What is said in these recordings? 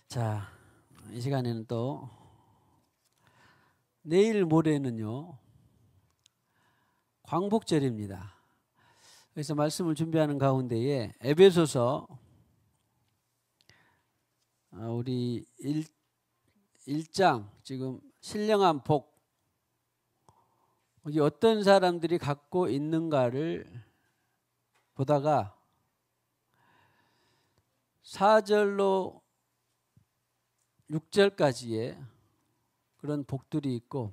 자, 이 시간에는 또 내일 모레는요 광복절입니다. 그래서 말씀을 준비하는 가운데에 에베소서 우리 1장 지금 신령한 복 여기 어떤 사람들이 갖고 있는가를 보다가 4절로 6절까지의 그런 복들이 있고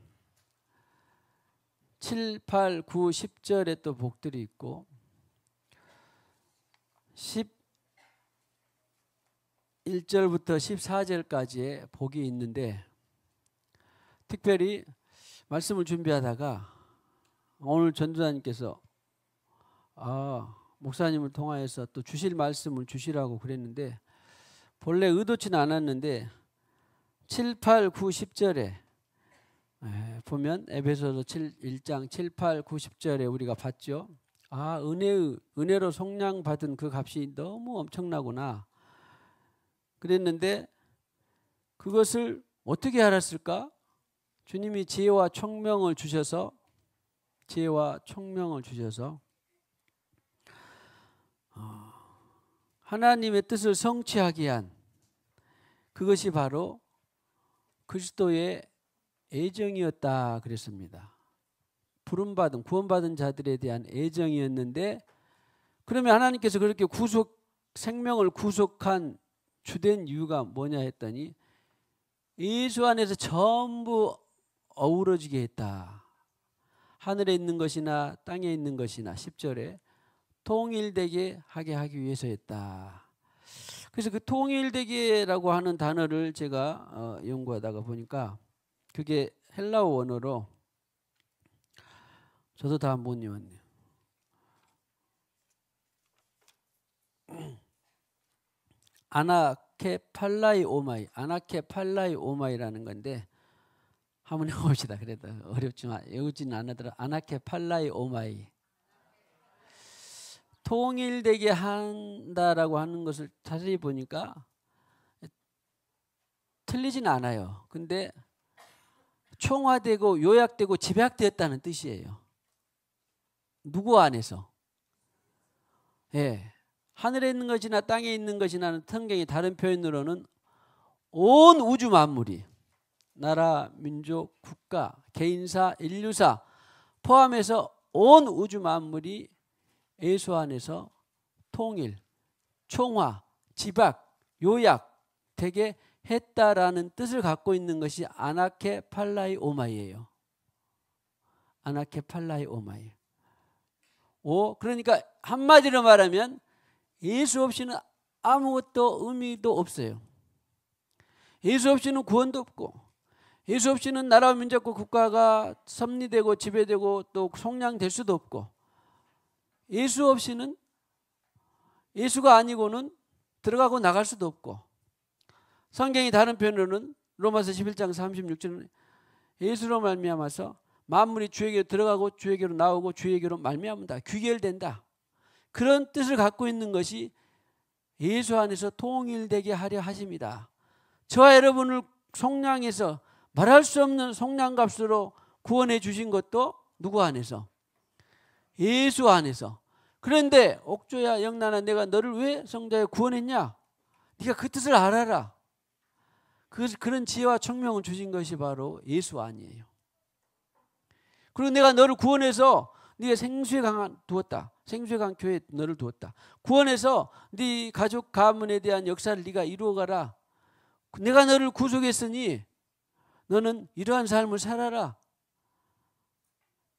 7, 8, 9, 10절에 또 복들이 있고 11절부터 14절까지의 복이 있는데 특별히 말씀을 준비하다가 오늘 전도사님께서 목사님을 통하여서 또 주실 말씀을 주시라고 그랬는데 본래 의도치는 않았는데 7, 8, 9, 10절에 보면 에베소서 1장 7, 8, 9, 10절에 우리가 봤죠. 은혜로 속량 받은 그 값이 너무 엄청나구나 그랬는데 그것을 어떻게 알았을까? 주님이 지혜와 총명을 주셔서 하나님의 뜻을 성취하기 위한 그것이 바로 그리스도의 애정이었다 그랬습니다. 부름받은 구원받은 자들에 대한 애정이었는데 그러면 하나님께서 그렇게 생명을 구속한 주된 이유가 뭐냐 했더니 예수 안에서 전부 어우러지게 했다. 하늘에 있는 것이나 땅에 있는 것이나 10절에 통일되게 하기 위해서였다. 그래서 그 통일되게라고 하는 단어를 제가 연구하다가 보니까 그게 헬라어 원어로 저도 다 못 외웠네요. 아나케팔라이오마이라는 건데 한번 해봅시다. 그래도 어렵지만 외우지는 않으더라. 아나케팔라이오마이 통일되게 한다라고 하는 것을 자세히 보니까 틀리진 않아요. 근데 총화되고 요약되고 집약되었다는 뜻이에요. 누구 안에서? 하늘에 있는 것이나 땅에 있는 것이나는 성경의 다른 표현으로는 온 우주 만물이 나라, 민족, 국가, 개인사, 인류사 포함해서 온 우주 만물이 예수 안에서 통일, 총화, 집약, 요약 되게 했다라는 뜻을 갖고 있는 것이 아나케팔라이오마이예요. 아나케팔라이오마이. 그러니까 한마디로 말하면 예수 없이는 아무것도 의미도 없어요. 예수 없이는 구원도 없고 예수 없이는 나라와 민족과 국가가 섭리되고 지배되고 또 속량될 수도 없고 예수 없이는 예수가 아니고는 들어가고 나갈 수도 없고 성경이 다른 표현으로는 로마서 11장 36절은 예수로 말미암아서 만물이 주에게로 들어가고 주에게로 나오고 주에게로 말미암는다. 귀결된다. 그런 뜻을 갖고 있는 것이 예수 안에서 통일되게 하려 하십니다. 저와 여러분을 속량해서 말할 수 없는 속량값으로 구원해 주신 것도 누구 안에서? 예수 안에서. 그런데 옥조야 영란아 내가 너를 왜 성자에 구원했냐? 네가 그 뜻을 알아라. 그런 지혜와 총명을 주신 것이 바로 예수 아니에요. 그리고 내가 너를 구원해서 네가 생수의 강 두었다. 생수의 강 교회에 너를 두었다. 구원해서 네 가족 가문에 대한 역사를 네가 이루어가라. 내가 너를 구속했으니 너는 이러한 삶을 살아라.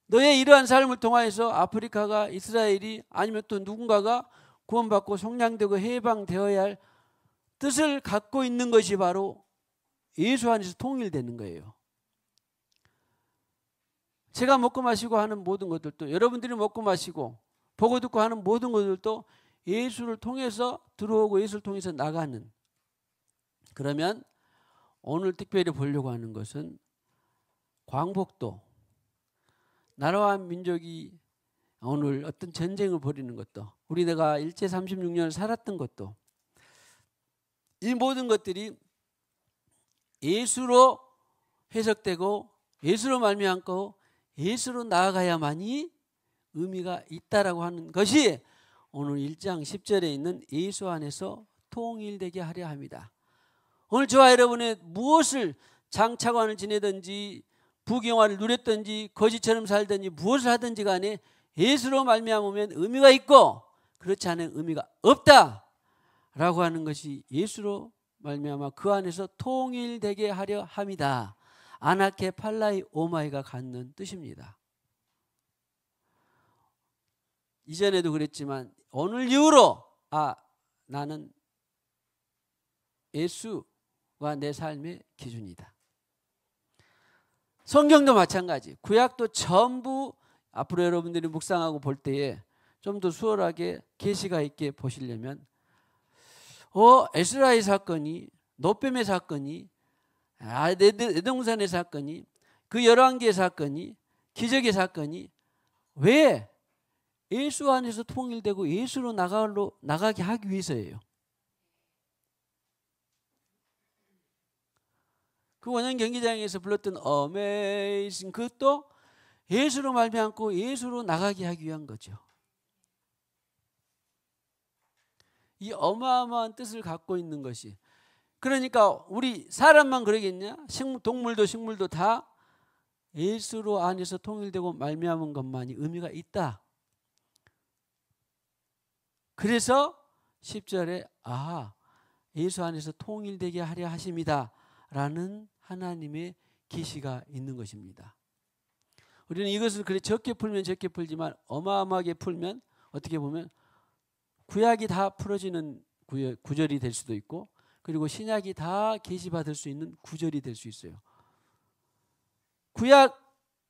너의 이러한 삶을 통하여서 아프리카가 이스라엘이 아니면 또 누군가가 구원받고 속량되고 해방되어야 할 뜻을 갖고 있는 것이 바로 예수 안에서 통일되는 거예요. 제가 먹고 마시고 하는 모든 것들도 여러분들이 먹고 마시고 보고 듣고 하는 모든 것들도 예수를 통해서 들어오고 예수를 통해서 나가는. 그러면 오늘 특별히 보려고 하는 것은 광복도 나라와 민족이 오늘 어떤 전쟁을 벌이는 것도 우리 내가 일제 36년을 살았던 것도 이 모든 것들이 예수로 해석되고 예수로 말미암고 예수로 나아가야만이 의미가 있다라고 하는 것이 오늘 1장 10절에 있는 예수 안에서 통일되게 하려 합니다. 오늘 저와 여러분의 무엇을 장차관을 지내든지 부경화를 누렸든지 거지처럼 살든지 무엇을 하든지 간에 예수로 말미암으면 의미가 있고 그렇지 않은 의미가 없다라고 하는 것이 예수로 말미암아 그 안에서 통일되게 하려 합니다. 아나케 팔라이 오마이가 갖는 뜻입니다. 이전에도 그랬지만 오늘 이후로 나는 예수가 내 삶의 기준이다. 성경도 마찬가지. 구약도 전부 앞으로 여러분들이 묵상하고 볼 때에 좀 더 수월하게 계시가 있게 보시려면 에스라의 사건이 노뱀의 사건이 에동산의 사건이 그 11개의 사건이 기적의 사건이 왜 예수 안에서 통일되고 예수로 나가게 하기 위해서예요. 그 원형 경기장에서 불렀던 어메이징 그것도 예수로 말미암고 예수로 나가게 하기 위한 거죠. 이 어마어마한 뜻을 갖고 있는 것이 그러니까 우리 사람만 그러겠냐? 동물도 식물도 다 예수로 안에서 통일되고 말미암은 것만이 의미가 있다. 그래서 10절에 예수 안에서 통일되게 하려 하십니다 라는 하나님의 계시가 있는 것입니다. 우리는 이것을 그래 적게 풀면 적게 풀지만 어마어마하게 풀면 어떻게 보면 구약이 다 풀어지는 구절이 될 수도 있고 그리고 신약이 다 계시받을 수 있는 구절이 될 수 있어요. 구약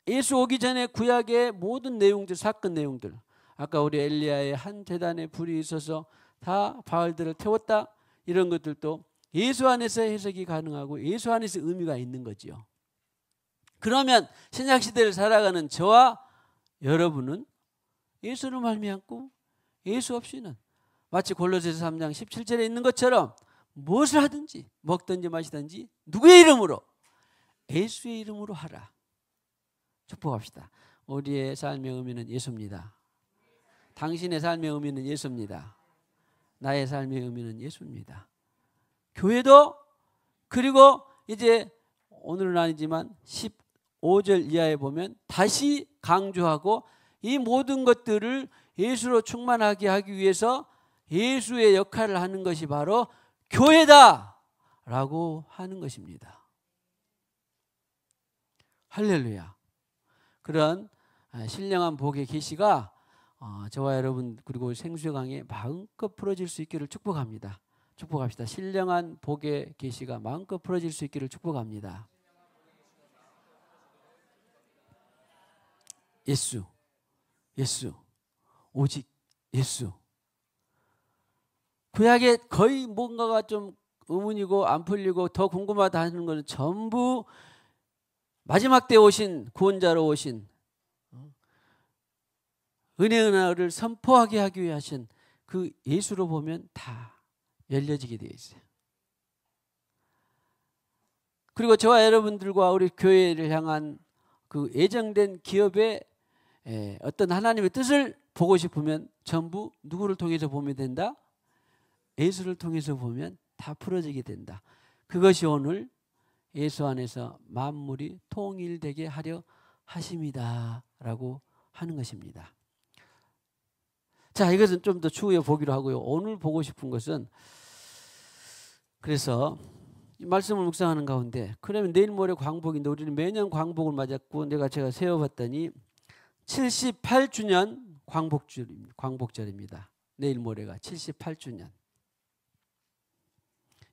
예수 오기 전에 구약의 모든 내용들 사건 내용들 아까 우리 엘리야의 한 제단에 불이 있어서 다 바알들을 태웠다 이런 것들도 예수 안에서 해석이 가능하고 예수 안에서 의미가 있는 거지요. 그러면 신약시대를 살아가는 저와 여러분은 예수를 말미암고 예수 없이는 마치 골로새서 3장 17절에 있는 것처럼 무엇을 하든지 먹든지 마시든지 누구의 이름으로 예수의 이름으로 하라. 축복합시다. 우리의 삶의 의미는 예수입니다. 당신의 삶의 의미는 예수입니다. 나의 삶의 의미는 예수입니다. 교회도 그리고 이제 오늘은 아니지만 15절 이하에 보면 다시 강조하고 이 모든 것들을 예수로 충만하게 하기 위해서 예수의 역할을 하는 것이 바로 교회다 라고 하는 것입니다. 할렐루야. 그런 신령한 복의 계시가 저와 여러분 그리고 생수의 강에 마음껏 풀어질 수 있기를 축복합니다. 축복합시다. 신령한 복의 계시가 마음껏 풀어질 수 있기를 축복합니다. 예수, 예수, 오직 예수. 구약에 거의 뭔가가 좀 의문이고 안 풀리고 더 궁금하다 하는 것은 전부 마지막 때 오신 구원자로 오신 은혜의 나라를 선포하게 하기 위해 하신 그 예수로 보면 다 열려지게 되어 있어요. 그리고 저와 여러분들과 우리 교회를 향한 그 예정된 기업의 어떤 하나님의 뜻을 보고 싶으면 전부 누구를 통해서 보면 된다? 예수를 통해서 보면 다 풀어지게 된다. 그것이 오늘 예수 안에서 만물이 통일되게 하려 하십니다 라고 하는 것입니다. 자, 이것은 좀 더 추후에 보기로 하고요. 오늘 보고 싶은 것은 그래서 이 말씀을 묵상하는 가운데 그러면 내일 모레 광복인데 우리는 매년 광복을 맞았고 제가 세어봤더니 78주년 광복절입니다. 내일 모레가 78주년.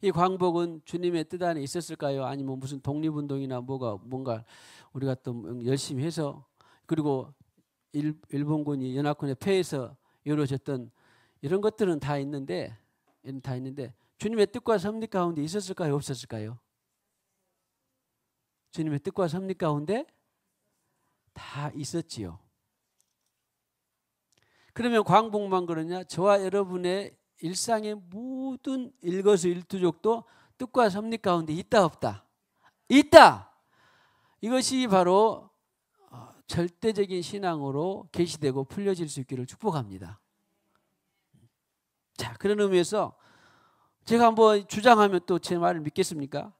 이 광복은 주님의 뜻 안에 있었을까요? 아니면 무슨 독립운동이나 뭔가 우리가 또 열심히 해서 그리고 일본군이 연합군에 패해서 이루어졌던 이런 것들은 다 있는데 주님의 뜻과 섭리 가운데 있었을까요? 없었을까요? 주님의 뜻과 섭리 가운데 다 있었지요. 그러면 광복만 그러냐? 저와 여러분의 일상의 모든 일거수일투족도 뜻과 섭리 가운데 있다 없다? 있다. 이것이 바로 절대적인 신앙으로 계시되고 풀려질 수 있기를 축복합니다. 자, 그런 의미에서 제가 한번 주장하면 또 제 말을 믿겠습니까?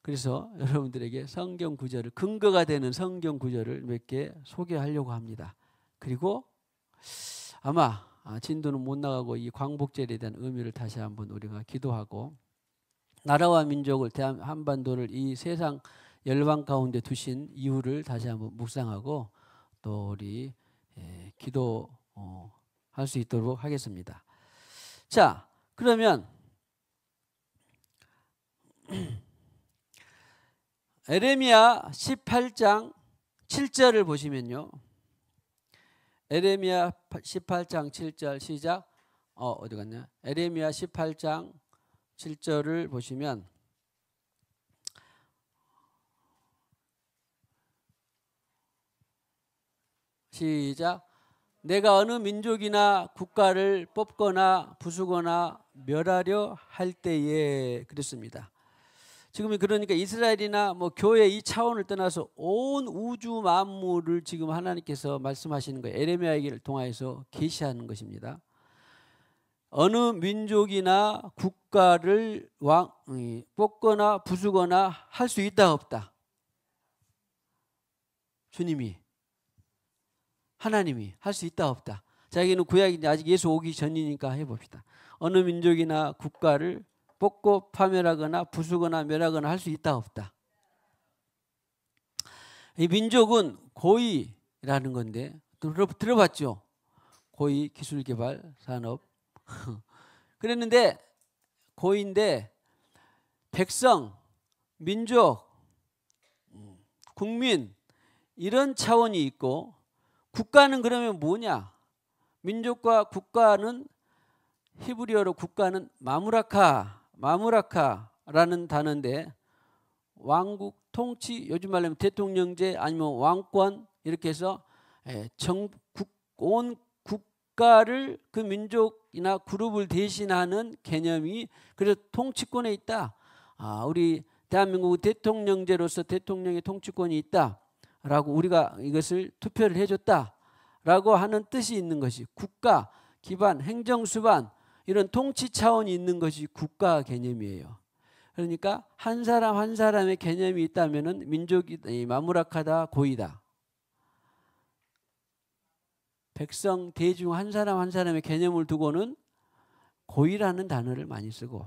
그래서 여러분들에게 성경 구절을, 근거가 되는 성경 구절을 몇 개 소개하려고 합니다. 그리고 아마 진도는 못 나가고 이 광복절에 대한 의미를 다시 한번 우리가 기도하고, 나라와 민족을, 한반도를 이 세상 열방 가운데 두신 이유를 다시 한번 묵상하고 또 우리 기도할 수 있도록 하겠습니다. 자, 그러면 에레미야 18장 7절을 보시면요. 에레미야 18장 7절 시작. 어디 갔냐? 에레미야 18장 7절을 보시면 시작. 내가 어느 민족이나 국가를 뽑거나 부수거나 멸하려 할 때에, 그랬습니다. 지금 그러니까 이스라엘이나 뭐 교회 이 차원을 떠나서 온 우주 만물을 지금 하나님께서 말씀하시는 거예요. 에레미야를 통하여서 계시하는 것입니다. 어느 민족이나 국가를 뽑거나 부수거나 할 수 있다 없다? 주님이, 하나님이 할 수 있다 없다? 자, 여기는 구약인데 아직 예수 오기 전이니까 해봅시다. 어느 민족이나 국가를 뽑고 파멸하거나 부수거나 멸하거나 할 수 있다 없다? 이 민족은 고위라는 건데 들어봤죠? 고위 기술개발 산업. 그랬는데 고위인데 백성, 민족, 국민 이런 차원이 있고, 국가는 그러면 뭐냐? 민족과 국가는 히브리어로 국가는 마무라카라는 단어인데, 왕국, 통치, 요즘 말하면 대통령제 아니면 왕권, 이렇게 해서 온 국가를 그 민족이나 그룹을 대신하는 개념이, 그래서 통치권에 있다. 우리 대한민국 대통령제로서 대통령의 통치권이 있다라고 우리가 이것을 투표를 해줬다라고 하는 뜻이 있는 것이 국가 기반, 행정수반 이런 통치 차원이 있는 것이 국가 개념이에요. 그러니까 한 사람 한 사람의 개념이 있다면은 민족이 마무라카다, 고이다. 백성, 대중 한 사람 한 사람의 개념을 두고는 고이라는 단어를 많이 쓰고,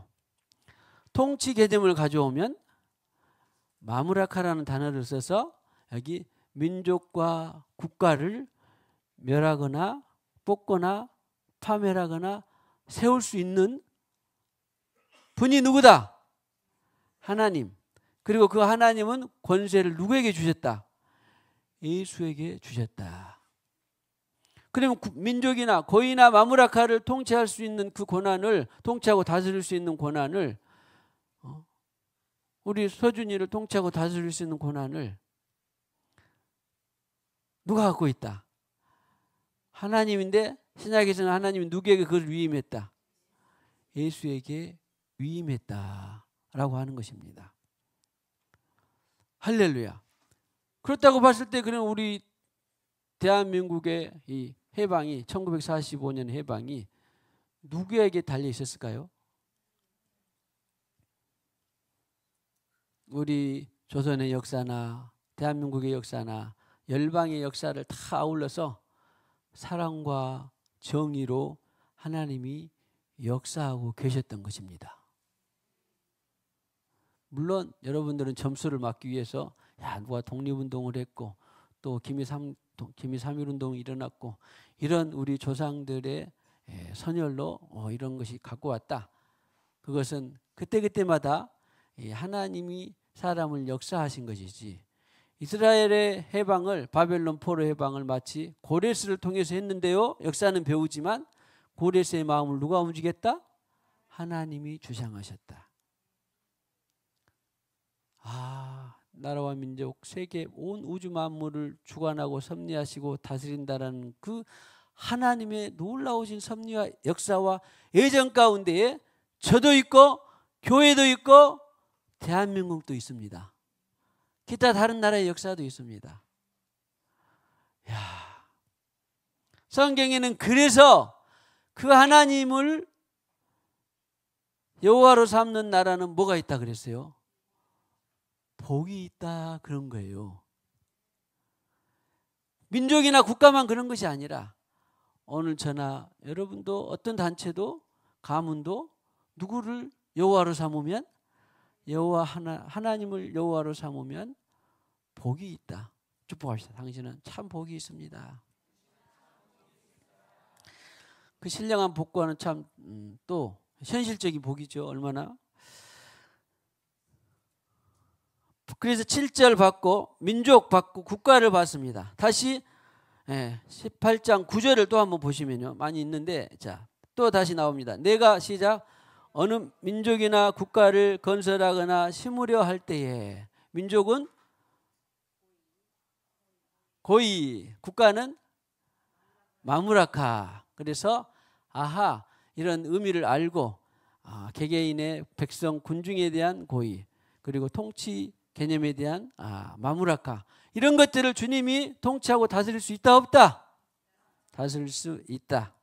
통치 개념을 가져오면 마무라카라는 단어를 써서 여기 민족과 국가를 멸하거나 뽑거나 파멸하거나 세울 수 있는 분이 누구다? 하나님. 그리고 그 하나님은 권세를 누구에게 주셨다? 예수에게 주셨다. 그러면 민족이나 고이나 마무라카를 통치할 수 있는 그 권한을, 통치하고 다스릴 수 있는 권한을, 우리 서준이를 통치하고 다스릴 수 있는 권한을 누가 갖고 있다? 하나님인데, 신약에서는 하나님이 누구에게 그걸 위임했다? 예수에게 위임했다라고 하는 것입니다. 할렐루야. 그렇다고 봤을 때 그럼 우리 대한민국의 이 해방이, 1945년 해방이 누구에게 달려 있었을까요? 우리 조선의 역사나 대한민국의 역사나 열방의 역사를 다 아울러서 사랑과 정의로 하나님이 역사하고 계셨던 것입니다. 물론 여러분들은 점수를 맞기 위해서 누가 독립운동을 했고 또 기미 3.1 운동이 일어났고 이런 우리 조상들의 선열로 이런 것이 갖고 왔다. 그것은 그때그때마다 하나님이 사람을 역사하신 것이지, 이스라엘의 해방을, 바벨론 포로 해방을 마치 고레스를 통해서 했는데요. 역사는 배우지만 고레스의 마음을 누가 움직였다? 하나님이 주장하셨다. 나라와 민족, 세계 온 우주 만물을 주관하고 섭리하시고 다스린다라는 그 하나님의 놀라우신 섭리와 역사와 예정 가운데에 저도 있고 교회도 있고 대한민국도 있습니다. 기타 다른 나라의 역사도 있습니다. 야, 성경에는 그래서 그 하나님을 여호와로 삼는 나라는 뭐가 있다 그랬어요? 복이 있다 그런 거예요. 민족이나 국가만 그런 것이 아니라 오늘 저나 여러분도 어떤 단체도 가문도 누구를 여호와로 삼으면 여호와 하나님을 여호와로 삼으면 복이 있다. 축복합시다. 당신은 참 복이 있습니다. 그 신령한 복과는 참 또 현실적인 복이죠. 얼마나. 그래서 7절 받고 민족 받고 국가를 받습니다. 다시 18장 9절을 또 한번 보시면요. 많이 있는데 자, 또 다시 나옵니다. 내가 시작. 어느 민족이나 국가를 건설하거나 심으려 할 때에 민족은 고이, 국가는 마무라카. 그래서 아하 이런 의미를 알고 개개인의 백성 군중에 대한 고의 그리고 통치 개념에 대한 마무라카 이런 것들을 주님이 통치하고 다스릴 수 있다 없다? 다스릴 수 있다.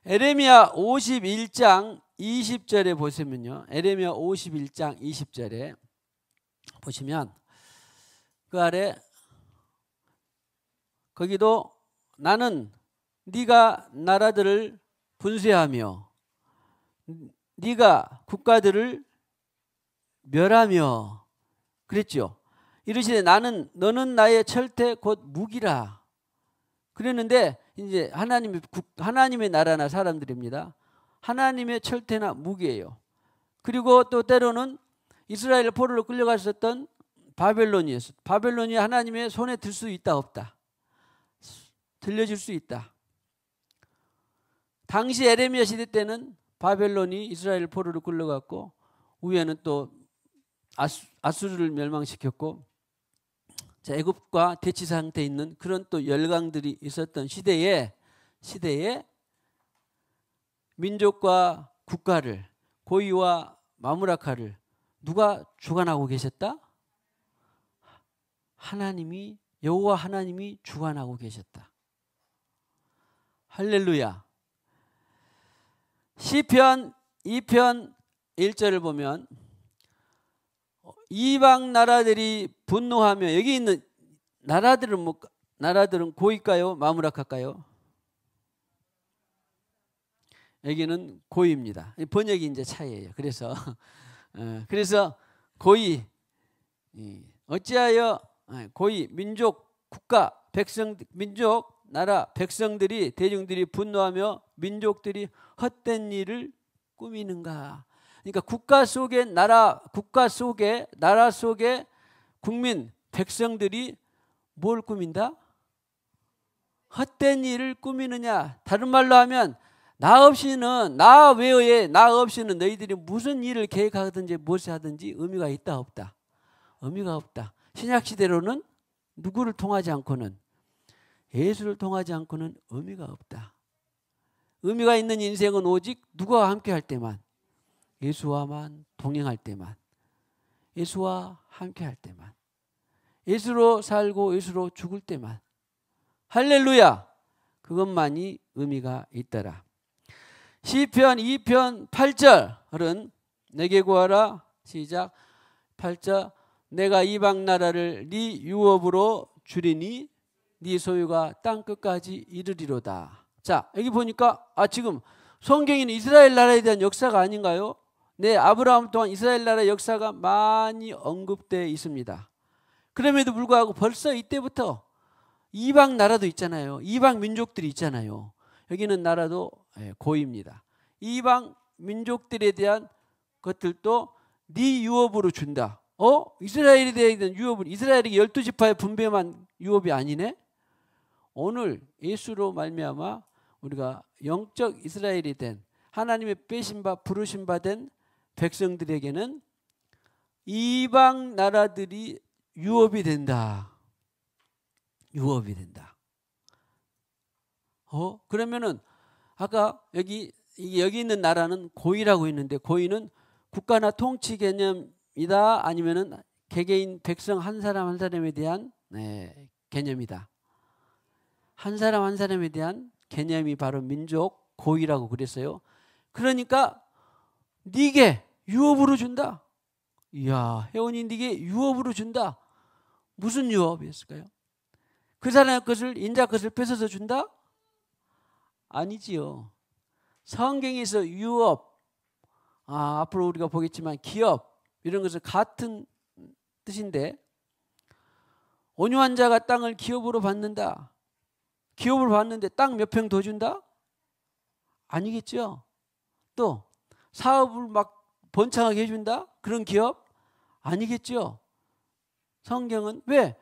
에레미야 51장 20절에 보시면요. 에레미야 51장 20절에 보시면 그 아래 거기도 나는 네가 나라들을 분쇄하며 네가 국가들을 멸하며 그랬죠. 이르시되 너는 나의 철퇴 곧 무기라. 그랬는데 이제 하나님의 나라나 사람들입니다. 하나님의 철퇴나 무기예요. 그리고 또 때로는 이스라엘 포로로 끌려갔었던 바벨론이었어요. 바벨론이 하나님의 손에 들 수 있다 없다? 들려줄 수 있다. 당시 에레미야 시대 때는 바벨론이 이스라엘 포로로 끌려갔고 위에는 또 아수르를 멸망시켰고 애굽과 대치 상태에 있는 그런 또 열강들이 있었던 시대에 민족과 국가를 고의와 마무라카를 누가 주관하고 계셨다? 하나님이 여호와 하나님이 주관하고 계셨다. 할렐루야. 시편 2편 1절을 보면 이방 나라들이 분노하며 여기 있는 나라들은 고일까요? 마무라카일까요? 여기는 고입니다. 번역이 이제 차이예요. 그래서 고이 어찌하여 고이 민족 국가 민족 나라 백성들이 대중들이 분노하며 민족들이 헛된 일을 꾸미는가? 그러니까 국가 속에 나라 속에 국민 백성들이 뭘 꾸민다? 헛된 일을 꾸미느냐? 다른 말로 하면 나 없이는 너희들이 무슨 일을 계획하든지 무엇을 하든지 의미가 있다 없다? 의미가 없다. 신약 시대로는 누구를 통하지 않고는 예수를 통하지 않고는 의미가 없다. 의미가 있는 인생은 오직 누구와 함께 할 때만, 예수와만 동행할 때만, 예수와 함께 할 때만, 예수로 살고 예수로 죽을 때만. 할렐루야. 그것만이 의미가 있더라. 시편 2편 8절은 내게 구하라. 시작. 8절. 내가 이방 나라를 네 유업으로 주리니 네 소유가 땅 끝까지 이르리로다. 자, 여기 보니까 지금 성경에는 이스라엘 나라에 대한 역사가 아닌가요? 네, 아브라함 동안 이스라엘 나라의 역사가 많이 언급되어 있습니다. 그럼에도 불구하고 벌써 이때부터 이방 나라도 있잖아요. 이방 민족들이 있잖아요. 여기는 나라도 고입니다. 이방 민족들에 대한 것들도 네 유업으로 준다. 이스라엘에 대한 유업은 이스라엘이 12지파의 분배만 유업이 아니네. 오늘 예수로 말미암아 우리가 영적 이스라엘이 된 하나님의 빼신 바 부르신 바 된 백성들에게는 이방 나라들이 유업이 된다. 유업이 된다. 그러면은 아까 여기 있는 나라는 고의라고 했는데 고의는 국가나 통치 개념이다 아니면은 개개인 백성 한 사람 한 사람에 대한 개념이다. 한 사람 한 사람에 대한 개념이 바로 민족 고의라고 그랬어요. 그러니까 네게 유업으로 준다. 이야, 혜원이 네게 유업으로 준다. 무슨 유업이었을까요? 그 사람의 것을, 인자 것을 뺏어서 준다? 아니지요. 성경에서 유업, 앞으로 우리가 보겠지만 기업, 이런 것은 같은 뜻인데, 온유한 자가 땅을 기업으로 받는다. 기업으로 받는데 땅 몇 평 더 준다? 아니겠죠. 또 사업을 막 번창하게 해준다? 그런 기업? 아니겠죠. 성경은 왜?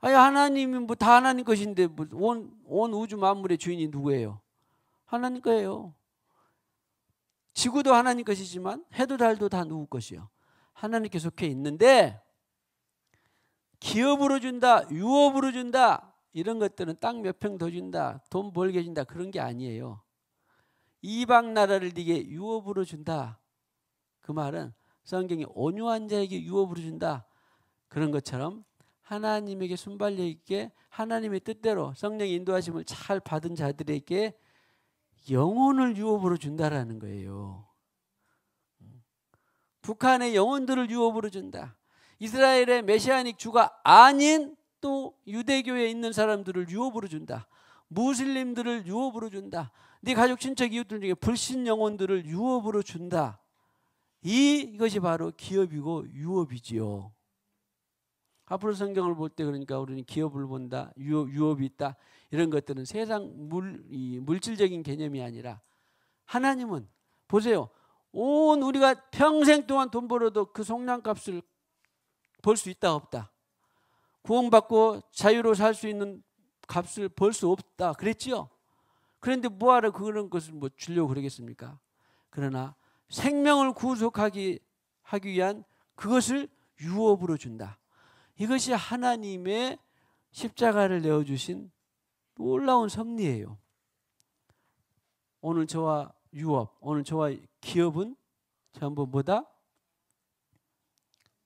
아니, 하나님이 뭐 다 하나님 것인데 뭐 온 우주 만물의 주인이 누구예요? 하나님 거예요. 지구도 하나님 것이지만 해도 달도 다 누구 것이요? 하나님께 속해 있는데, 기업으로 준다, 유업으로 준다, 이런 것들은 땅 몇 평 더 준다, 돈 벌게 준다, 그런 게 아니에요. 이방 나라를 네게 유업으로 준다. 그 말은 성경이 온유한 자에게 유업으로 준다, 그런 것처럼 하나님에게 순발력 있게 하나님의 뜻대로 성령의 인도하심을 잘 받은 자들에게 영혼을 유업으로 준다라는 거예요. 북한의 영혼들을 유업으로 준다. 이스라엘의 메시아닉 주가 아닌 또 유대교에 있는 사람들을 유업으로 준다. 무슬림들을 유업으로 준다. 네 가족 친척 이웃들 중에 불신 영혼들을 유업으로 준다. 이것이 바로 기업이고 유업이지요. 앞으로 성경을 볼 때 그러니까 우리는 기업을 본다, 유업이 있다, 이런 것들은 세상 물질적인 개념이 아니라, 하나님은 보세요. 온 우리가 평생 동안 돈 벌어도 그 속량값을 벌 수 있다 없다? 구원받고 자유로 살 수 있는 값을 벌 수 없다 그랬지요. 그런데 뭐하러 그런 것을 뭐 주려고 그러겠습니까? 그러나 생명을 구속하기 위한 그것을 유업으로 준다. 이것이 하나님의 십자가를 내어주신 놀라운 섭리예요. 오늘 저와 유업, 오늘 저와 기업은 전부 뭐다?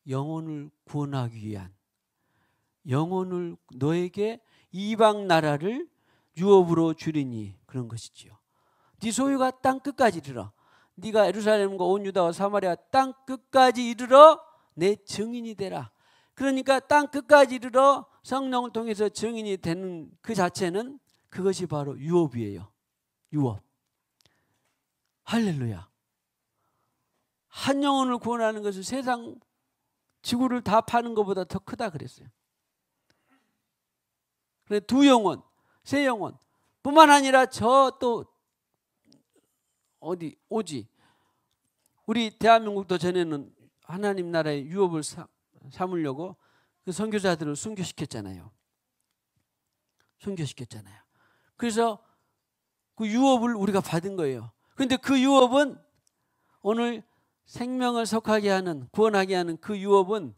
영혼을 구원하기 위한, 영혼을 너에게 이방 나라를 유업으로 주리니, 그런 것이지요. 네 소유가 땅 끝까지 이르러, 네가 예루살렘과 온 유다와 사마리아 땅 끝까지 이르러 내 증인이 되라. 그러니까 땅 끝까지 이르러 성령을 통해서 증인이 되는 그 자체는 그것이 바로 유업이에요. 유업. 할렐루야. 한 영혼을 구원하는 것은 세상 지구를 다 파는 것보다 더 크다 그랬어요. 그래, 두 영혼, 세 영혼 뿐만 아니라 저 또 어디 오지, 우리 대한민국도 전에는 하나님 나라의 유업을 삼으려고 그 선교사들을 순교시켰잖아요. 순교시켰잖아요. 그래서 그 유업을 우리가 받은 거예요. 그런데 그 유업은, 오늘 생명을 속하게 하는, 구원하게 하는 그 유업은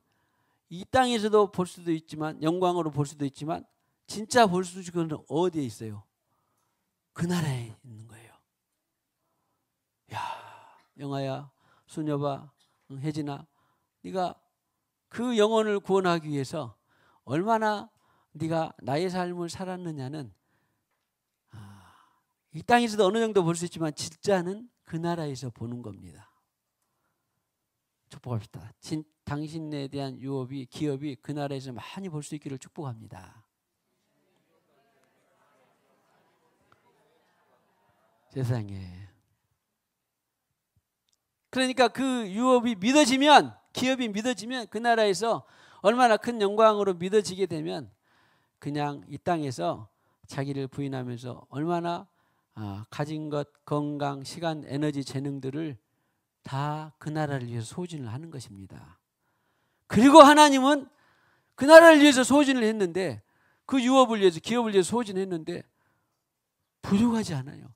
이 땅에서도 볼 수도 있지만, 영광으로 볼 수도 있지만, 진짜 볼 수 있는 건 어디에 있어요? 그 나라에 있는 거예요. 야, 영아야, 수녀봐, 혜진아, 네가 그 영혼을 구원하기 위해서 얼마나 네가 나의 삶을 살았느냐는, 이 땅에서도 어느 정도 볼 수 있지만 진짜는 그 나라에서 보는 겁니다. 축복합시다. 당신에 대한 유업이, 기업이 그 나라에서 많이 볼 수 있기를 축복합니다. 세상에. 그러니까 그 유업이 믿어지면, 기업이 믿어지면, 그 나라에서 얼마나 큰 영광으로 믿어지게 되면, 그냥 이 땅에서 자기를 부인하면서 얼마나 가진 것, 건강, 시간, 에너지, 재능들을 다 그 나라를 위해서 소진을 하는 것입니다. 그리고 하나님은 그 나라를 위해서 소진을 했는데, 그 유업을 위해서, 기업을 위해서 소진했는데 부족하지 않아요.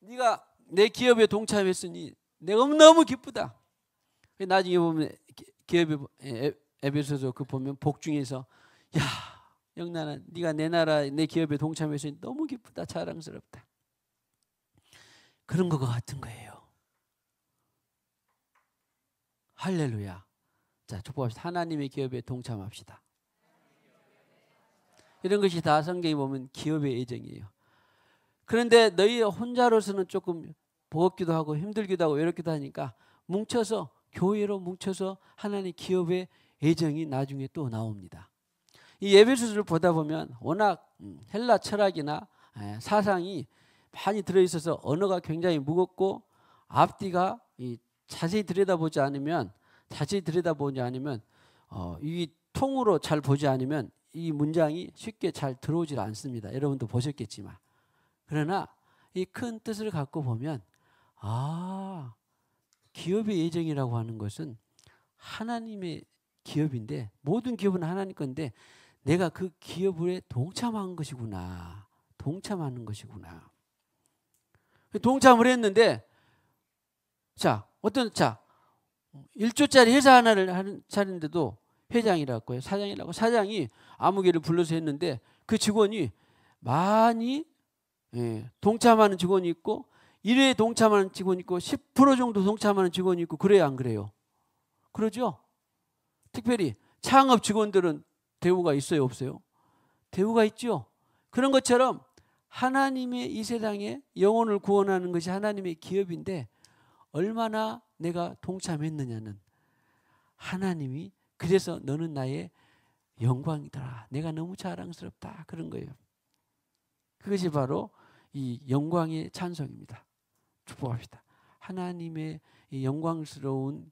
네가 내 기업에 동참했으니 내가 너무 기쁘다. 나중에 보면 기업의 에베소서 그 보면 복 중에서, 야, 영란아, 네가 내 나라, 내 기업에 동참했으니 너무 기쁘다, 자랑스럽다. 그런 것과 같은 거예요. 할렐루야. 자, 축복합시다. 하나님의 기업에 동참합시다. 이런 것이 다 성경에 보면 기업의 예정이에요. 그런데 너희 혼자로서는 조금 버겁기도 하고 힘들기도 하고 외롭기도 하니까 뭉쳐서 교회로 뭉쳐서 하나님 기업의 예정이 나중에 또 나옵니다. 이 에베소서를 보다 보면 워낙 헬라 철학이나 사상이 많이 들어있어서 언어가 굉장히 무겁고 앞뒤가 자세히 들여다보지 않으면 이 통으로 잘 보지 않으면 이 문장이 쉽게 잘 들어오질 않습니다. 여러분도 보셨겠지만. 그러나 이 큰 뜻을 갖고 보면 기업의 예정이라고 하는 것은 하나님의 기업인데 모든 기업은 하나님 건데 내가 그 기업에 동참한 것이구나. 동참하는 것이구나. 동참을 했는데 자 1조짜리 회사 하나를 차리는데도 회장이라고 해요. 사장이라고. 사장이 아무 개를 불러서 했는데 그 직원이 많이 동참하는 직원이 있고 1회에 동참하는 직원이 있고 10% 정도 동참하는 직원이 있고 그래요 안 그래요? 그러죠? 특별히 창업 직원들은 대우가 있어요 없어요? 대우가 있죠. 그런 것처럼 하나님의 이 세상에 영혼을 구원하는 것이 하나님의 기업인데 얼마나 내가 동참했느냐는 하나님이 그래서 너는 나의 영광이더라. 내가 너무 자랑스럽다. 그런 거예요. 그것이 바로 이 영광의 찬송입니다. 축복합시다. 하나님의 이 영광스러운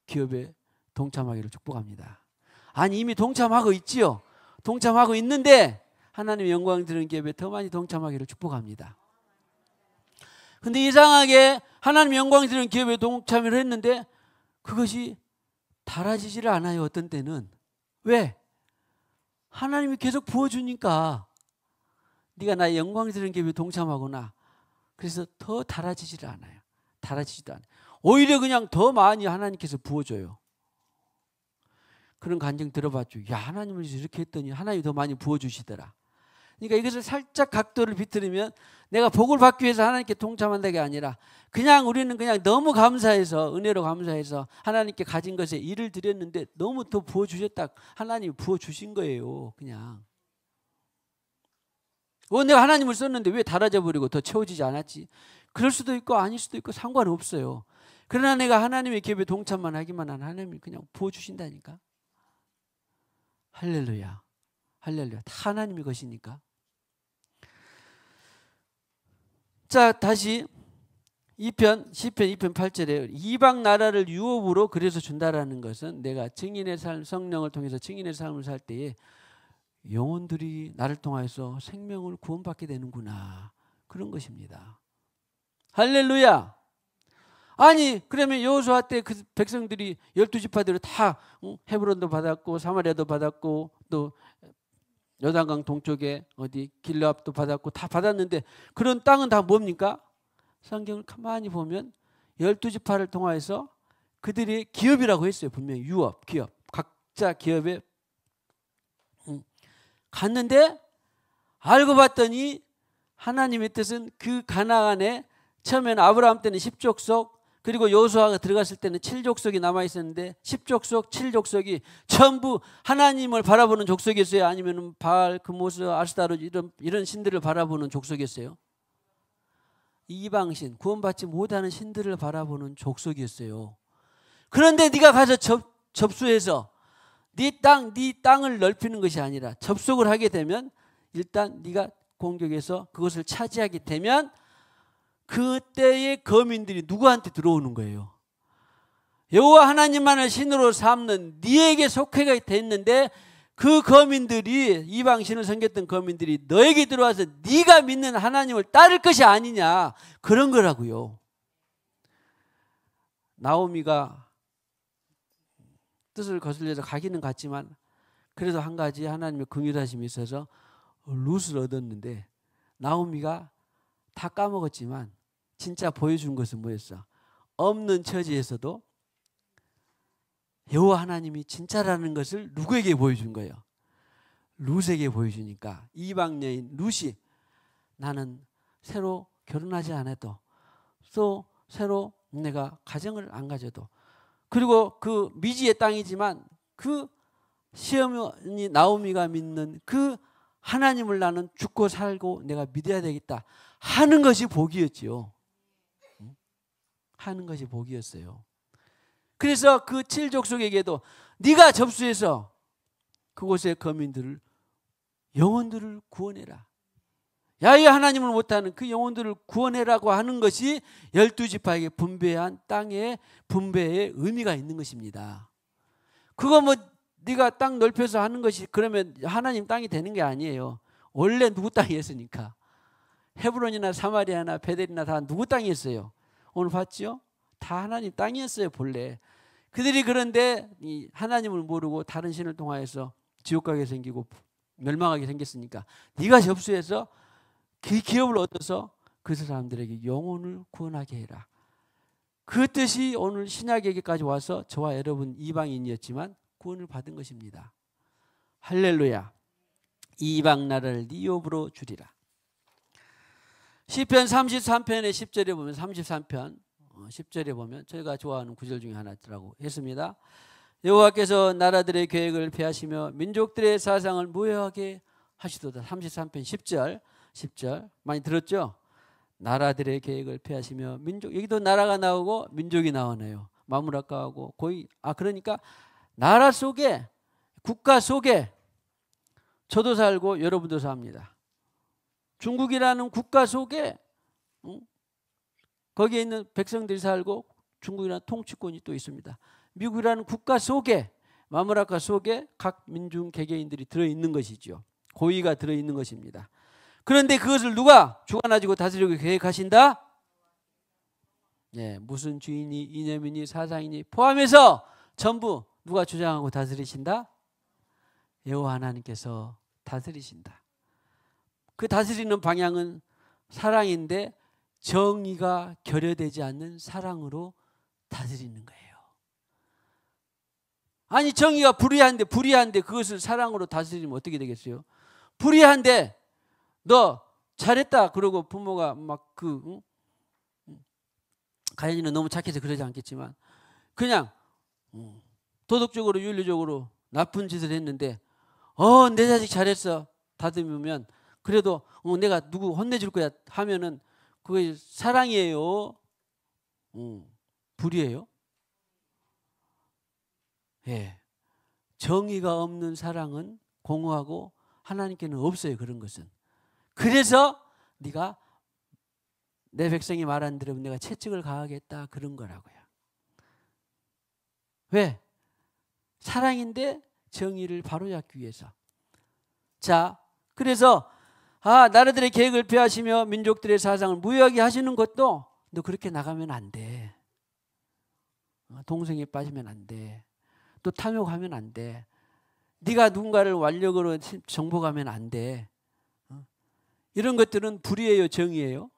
기업에 동참하기를 축복합니다. 아니 이미 동참하고 있지요. 동참하고 있는데 하나님의 영광 드리는 기업에 더 많이 동참하기를 축복합니다. 근데 이상하게 하나님의 영광 드리는 기업에 동참을 했는데 그것이 달아지지를 않아요. 어떤 때는. 왜? 하나님이 계속 부어주니까 네가 나의 영광 드리는 기업에 동참하구나. 그래서 더 달아지지를 않아요. 달아지지도 않아요. 오히려 그냥 더 많이 하나님께서 부어줘요. 그런 간증 들어봤죠. 야 하나님을 이렇게 했더니 하나님이 더 많이 부어주시더라. 그러니까 이것을 살짝 각도를 비틀으면 내가 복을 받기 위해서 하나님께 동참한다는 게 아니라 그냥 우리는 그냥 너무 감사해서 은혜로 감사해서 하나님께 가진 것에 일을 드렸는데 너무 더 부어주셨다. 하나님이 부어주신 거예요. 그냥. 내가 하나님을 썼는데 왜 달아져 버리고 더 채워지지 않았지? 그럴 수도 있고 아닐 수도 있고 상관없어요. 그러나 내가 하나님의 기업에 동참만 하기만 하면 하나님이 그냥 부어주신다니까. 할렐루야. 할렐루야. 다 하나님의 것이니까. 자 다시 시편 2편 8절에 이방 나라를 유업으로 그래서 준다라는 것은 내가 증인의 삶 성령을 통해서 증인의 삶을 살 때에 영혼들이 나를 통해서 생명을 구원받게 되는구나. 그런 것입니다. 할렐루야. 아니 그러면 여호수아 때 그 백성들이 12지파대로 다 헤브론도 받았고 사마리아도 받았고 또 요단강 동쪽에 어디 길르압도 받았고 다 받았는데 그런 땅은 다 뭡니까? 성경을 가만히 보면 12지파를 통하여서 그들의 기업이라고 했어요. 분명히 유업, 기업. 각자 기업에 갔는데 알고 봤더니 하나님의 뜻은 그 가나안에 처음에는 아브라함 때는 10족속 그리고 여호수아가 들어갔을 때는 7족속이 남아있었는데 10족속, 7족속이 전부 하나님을 바라보는 족속이었어요? 아니면 바알, 금모스, 아스타롯 이런 신들을 바라보는 족속이었어요? 이방신, 구원받지 못하는 신들을 바라보는 족속이었어요. 그런데 네가 가서 접수해서 네 땅을 넓히는 것이 아니라 접속을 하게 되면 일단 네가 공격해서 그것을 차지하게 되면 그때의 거민들이 누구한테 들어오는 거예요? 여호와 하나님만을 신으로 삼는 네에게 속해가 됐는데 그 거민들이 이방신을 섬겼던 거민들이 너에게 들어와서 네가 믿는 하나님을 따를 것이 아니냐 그런 거라고요. 나오미가 뜻을 거슬려서 가기는 갔지만 그래도 한 가지 하나님의 긍휼하심이 있어서 룻을 얻었는데 나오미가 다 까먹었지만 진짜 보여준 것은 뭐였어? 없는 처지에서도 여호와 하나님이 진짜라는 것을 누구에게 보여준 거예요? 룻에게 보여주니까 이방 여인 룻이 나는 새로 결혼하지 않아도 또 새로 내가 가정을 안 가져도 그리고 그 미지의 땅이지만 그 시어머니 나오미가 믿는 그 하나님을 나는 죽고 살고 내가 믿어야 되겠다 하는 것이 복이었지요. 하는 것이 복이었어요. 그래서 그 7족속에게도 네가 접수해서 그곳의 거민들을 영혼들을 구원해라. 야훼 하나님을 못하는 그 영혼들을 구원해라고 하는 것이 12지파에게 분배한 땅의 분배의 의미가 있는 것입니다. 그거 뭐 네가 땅 넓혀서 하는 것이 그러면 하나님 땅이 되는 게 아니에요. 원래 누구 땅이었으니까. 헤브론이나 사마리아나 베델이나 다 누구 땅이었어요. 오늘 봤죠? 다 하나님 땅이었어요 본래. 그들이 그런데 이 하나님을 모르고 다른 신을 통하여서 지옥 가게 생기고 멸망하게 생겼으니까 네가 접수해서 그 기업을 얻어서 그 사람들에게 영혼을 구원하게 해라. 그 뜻이 오늘 신약에게까지 와서 저와 여러분 이방인이었지만 구원을 받은 것입니다. 할렐루야. 이방 나라를 네 업으로 주리라. 시편 33편의 10절에 보면 33편 10절에 보면 저희가 좋아하는 구절 중에 하나라고 했습니다. 여호와께서 나라들의 계획을 폐하시며 민족들의 사상을 무효하게 하시도다. 33편 10절 많이 들었죠? 나라들의 계획을 폐하시며 민족, 여기도 나라가 나오고 민족이 나오네요. 마무라카하고 고이. 그러니까 나라 속에 국가 속에 저도 살고 여러분도 삽니다. 중국이라는 국가 속에 거기에 있는 백성들이 살고 중국이라는 통치권이 또 있습니다. 미국이라는 국가 속에 마무라카 속에 각 민중 개개인들이 들어있는 것이죠. 고위가 들어있는 것입니다. 그런데 그것을 누가 주관하시고 다스리고 계획하신다? 네, 무슨 주인이 이념이니 사상이니 포함해서 전부 누가 주장하고 다스리신다? 여호와 하나님께서 다스리신다. 그 다스리는 방향은 사랑인데 정의가 결여되지 않는 사랑으로 다스리는 거예요. 아니 정의가 불의한데 그것을 사랑으로 다스리면 어떻게 되겠어요? 불의한데 너 잘했다 그러고 부모가 막 가연이는 너무 착해서 그러지 않겠지만 그냥 도덕적으로 윤리적으로 나쁜 짓을 했는데 내 자식 잘했어 다듬으면 그래도 내가 누구 혼내줄 거야 하면은 그게 사랑이에요? 불이에요? 예. 정의가 없는 사랑은 공허하고 하나님께는 없어요. 그런 것은. 그래서 네가 내 백성이 말 안 들으면 내가 채찍을 가하겠다 그런 거라고요. 왜? 사랑인데 정의를 바로잡기 위해서. 자, 그래서 나라들의 계획을 폐하시며 민족들의 사상을 무효하게 하시는 것도 너 그렇게 나가면 안 돼. 동성에 빠지면 안 돼. 또 탐욕하면 안 돼. 네가 누군가를 완력으로 정복하면 안 돼. 이런 것들은 불이에요, 정의예요?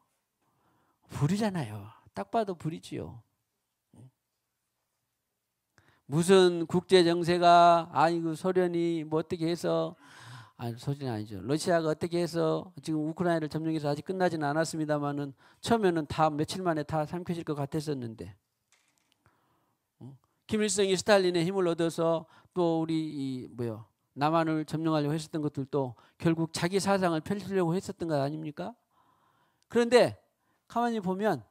불이잖아요. 딱 봐도 불이지요. 무슨 국제 정세가 아니고 소련이 뭐 어떻게 해서 소련이 아니죠. 러시아가 어떻게 해서 지금 우크라이나를 점령해서 아직 끝나지는 않았습니다만은 처음에는 다 며칠 만에 다 삼켜질 것 같았었는데 김일성이 스탈린의 힘을 얻어서 또 우리 남한을 점령하려고 했었던 것들도 결국 자기 사상을 펼치려고 했었던 것 아닙니까? 그런데 가만히 보면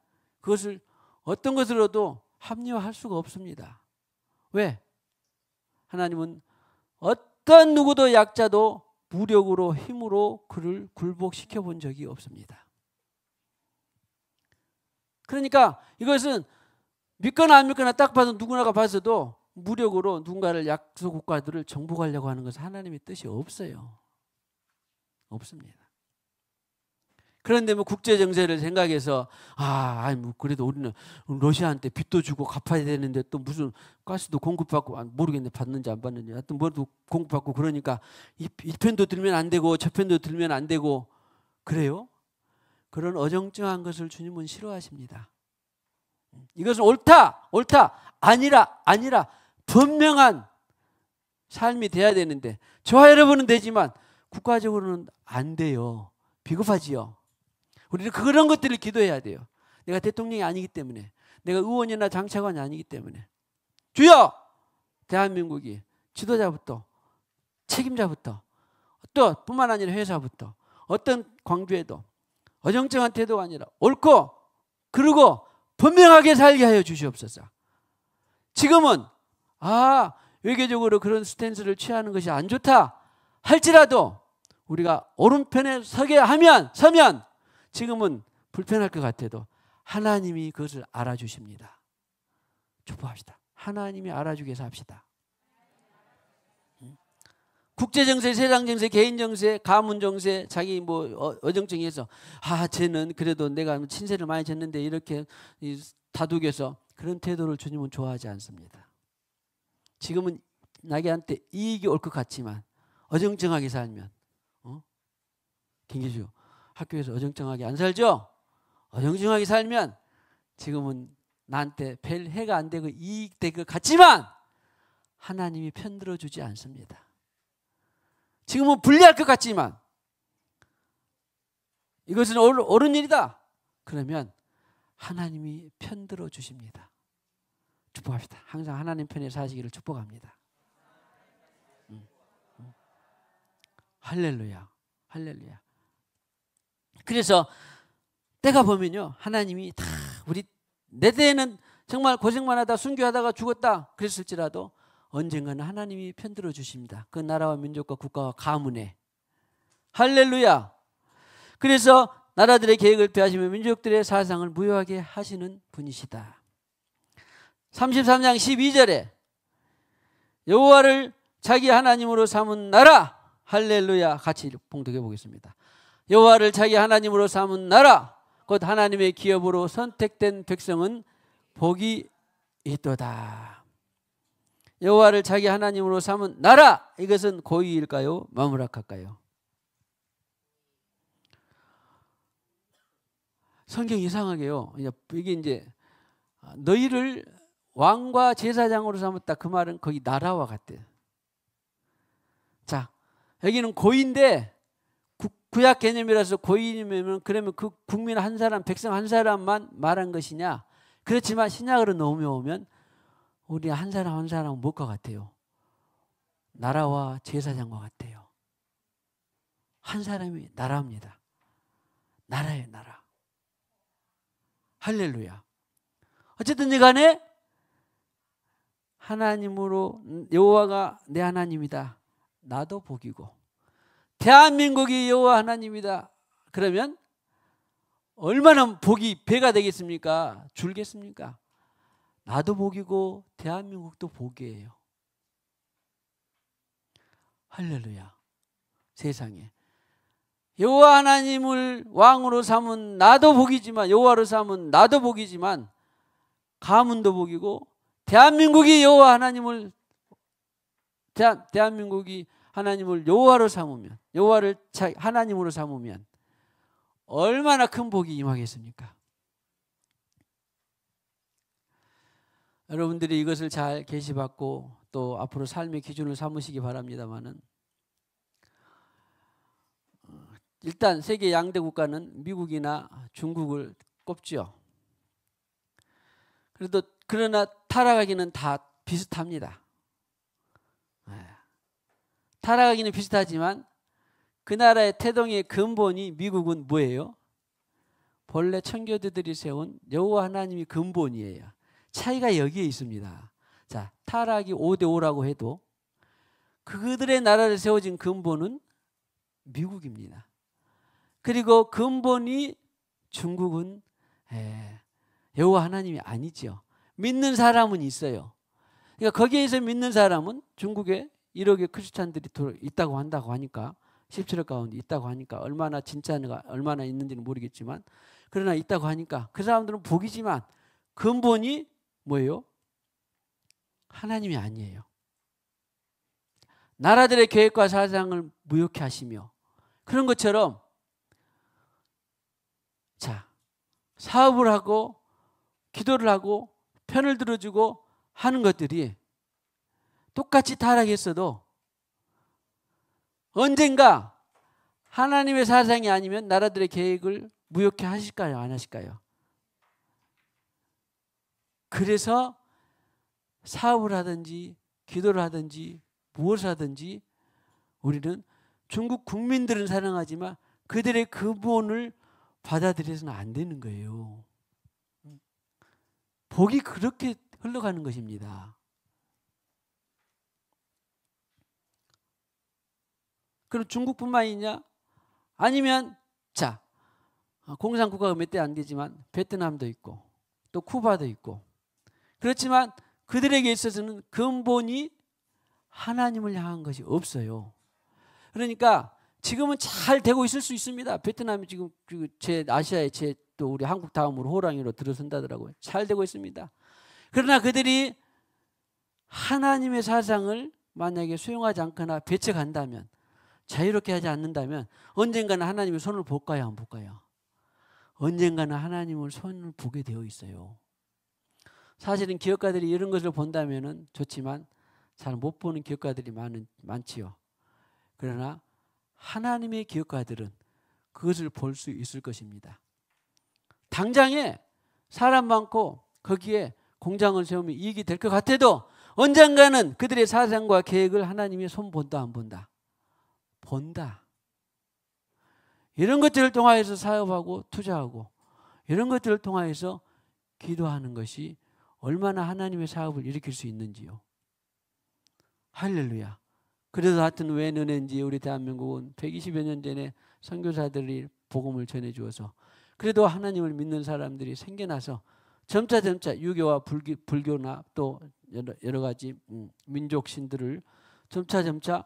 그것을 어떤 것으로도 합리화할 수가 없습니다. 왜? 하나님은 어떤 누구도 약자도 무력으로 힘으로 그를 굴복시켜 본 적이 없습니다. 그러니까 이것은 믿거나 안 믿거나 딱 봐도 누구나가 봐서도 무력으로 누군가를 약소 국가들을 정복하려고 하는 것은 하나님의 뜻이 없어요. 없습니다. 그런데 뭐 국제 정세를 생각해서 뭐 그래도 우리는 러시아한테 빚도 주고 갚아야 되는데 또 무슨 가스도 공급받고 모르겠네 받는지 안 받는지 하여튼 뭐도 공급받고 그러니까 이 편도 들면 안 되고 저 편도 들면 안 되고 그래요? 그런 어정쩡한 것을 주님은 싫어하십니다. 이것은 옳다 아니라 분명한 삶이 돼야 되는데 저와 여러분은 되지만 국가적으로는 안 돼요. 비겁하지요. 우리는 그런 것들을 기도해야 돼요. 내가 대통령이 아니기 때문에 내가 의원이나 장차관이 아니기 때문에 주여! 대한민국이 지도자부터 책임자부터 또 뿐만 아니라 회사부터 어떤 광주에도 어정쩡한 태도가 아니라 옳고 그르고 분명하게 살게 하여 주시옵소서. 지금은 외교적으로 그런 스탠스를 취하는 것이 안 좋다 할지라도 우리가 오른편에 서면 지금은 불편할 것 같아도 하나님이 그것을 알아주십니다. 축복합시다. 하나님이 알아주기 위해서 합시다. 국제정세, 세상정세, 개인정세, 가문정세, 자기 어정쩡해서 쟤는 그래도 내가 친세를 많이 졌는데 이렇게 다독여서 그런 태도를 주님은 좋아하지 않습니다. 지금은 나한테 이익이 올 것 같지만 어정쩡하게 살면 김기주 학교에서 어정쩡하게 안 살죠? 어정쩡하게 살면 지금은 나한테 별 해가 안 되고 이익 될 것 같지만 하나님이 편들어 주지 않습니다. 지금은 불리할 것 같지만 이것은 옳은 일이다. 그러면 하나님이 편들어 주십니다. 축복합시다. 항상 하나님 편에 사시기를 축복합니다. 할렐루야. 할렐루야. 그래서 때가 보면요, 하나님이 다 내 때에는 정말 고생만 하다 순교하다가 죽었다 그랬을지라도 언젠가는 하나님이 편들어 주십니다. 그 나라와 민족과 국가와 가문에. 할렐루야. 그래서 나라들의 계획을 폐하시며 민족들의 사상을 무효하게 하시는 분이시다. 33장 12절에 여호와를 자기 하나님으로 삼은 나라. 할렐루야. 같이 봉독해 보겠습니다. 여호와를 자기 하나님으로 삼은 나라 곧 하나님의 기업으로 선택된 백성은 복이 있도다. 여호와를 자기 하나님으로 삼은 나라, 이것은 고의일까요? 마무락할까요? 성경 이상하게요. 이게 이제 너희를 왕과 제사장으로 삼았다. 그 말은 거기 나라와 같대요. 자, 여기는 고의인데 구약 개념이라서 고의이면 그러면 그 국민 한 사람, 백성 한 사람만 말한 것이냐? 그렇지만 신약으로 넘어오면 우리 한 사람 한 사람은 뭘 것 같아요? 나라와 제사장과 같아요. 한 사람이 나라입니다. 나라예요, 나라. 할렐루야. 어쨌든 간에 하나님으로 여호와가 내 하나님이다. 나도 복이고 대한민국이 여호와 하나님이다. 그러면 얼마나 복이 배가 되겠습니까? 줄겠습니까? 나도 복이고 대한민국도 복이에요. 할렐루야. 세상에 여호와 하나님을 왕으로 삼은 나도 복이지만, 여호와로 삼은 나도 복이지만 가문도 복이고 대한민국이 여호와 하나님을 대한민국이 하나님을 여호와로 삼으면, 여호와를 하나님으로 삼으면 얼마나 큰 복이 임하겠습니까? 여러분들이 이것을 잘 계시받고 또 앞으로 삶의 기준을 삼으시기 바랍니다만은, 일단 세계 양대 국가는 미국이나 중국을 꼽죠. 그러나 타락하기는 다 비슷합니다. 타락하기는 비슷하지만 그 나라의 태동의 근본이, 미국은 뭐예요? 본래 청교도들이 세운 여호와 하나님이 근본이에요. 차이가 여기에 있습니다. 자, 타락이 5대5라고 해도 그들의 나라를 세워진 근본은 미국입니다. 그리고 근본이 중국은 여호와 하나님이 아니죠. 믿는 사람은 있어요. 그러니까 거기에서 믿는 사람은 중국에 1억의 크리스찬들이 있다고 한다고 하니까, 17억 가운데 있다고 하니까, 얼마나 진짜가 얼마나 있는지는 모르겠지만 그러나 있다고 하니까 그 사람들은 복이지만 근본이 뭐예요? 하나님이 아니에요. 나라들의 계획과 사상을 무효케 하시며, 그런 것처럼 자, 사업을 하고 기도를 하고 편을 들어주고 하는 것들이 똑같이 타락했어도 언젠가 하나님의 사상이 아니면 나라들의 계획을 무효케 하실까요? 안 하실까요? 그래서 사업을 하든지 기도를 하든지 무엇을 하든지 우리는 중국 국민들은 사랑하지만 그들의 근본을 받아들여서는 안 되는 거예요. 복이 그렇게 흘러가는 것입니다. 그럼 중국뿐만이냐? 아니면 자, 공산국가가 몇 대 안 되지만 베트남도 있고 또 쿠바도 있고 그렇지만 그들에게 있어서는 근본이 하나님을 향한 것이 없어요. 그러니까 지금은 잘 되고 있을 수 있습니다. 베트남이 지금 제 아시아에 제 또 우리 한국 다음으로 호랑이로 들어선다더라고요. 잘 되고 있습니다. 그러나 그들이 하나님의 사상을 만약에 수용하지 않거나 배척한다면, 자유롭게 하지 않는다면 언젠가는 하나님의 손을 볼까요, 안 볼까요? 언젠가는 하나님을 손을 보게 되어 있어요. 사실은 기업가들이 이런 것을 본다면 좋지만 잘 못 보는 기업가들이 많지요. 그러나 하나님의 기업가들은 그것을 볼 수 있을 것입니다. 당장에 사람 많고 거기에 공장을 세우면 이익이 될 것 같아도 언젠가는 그들의 사상과 계획을 하나님이 손 본다, 안 본다? 본다. 이런 것들을 통하여서 사업하고 투자하고 이런 것들을 통하여서 기도하는 것이 얼마나 하나님의 사업을 일으킬 수 있는지요. 할렐루야. 그래서 하여튼 왜 은혜인지 우리 대한민국은 120여 년 전에 선교사들이 복음을 전해주어서 그래도 하나님을 믿는 사람들이 생겨나서 점차 유교와 불교나 또 여러 가지 민족 신들을 점차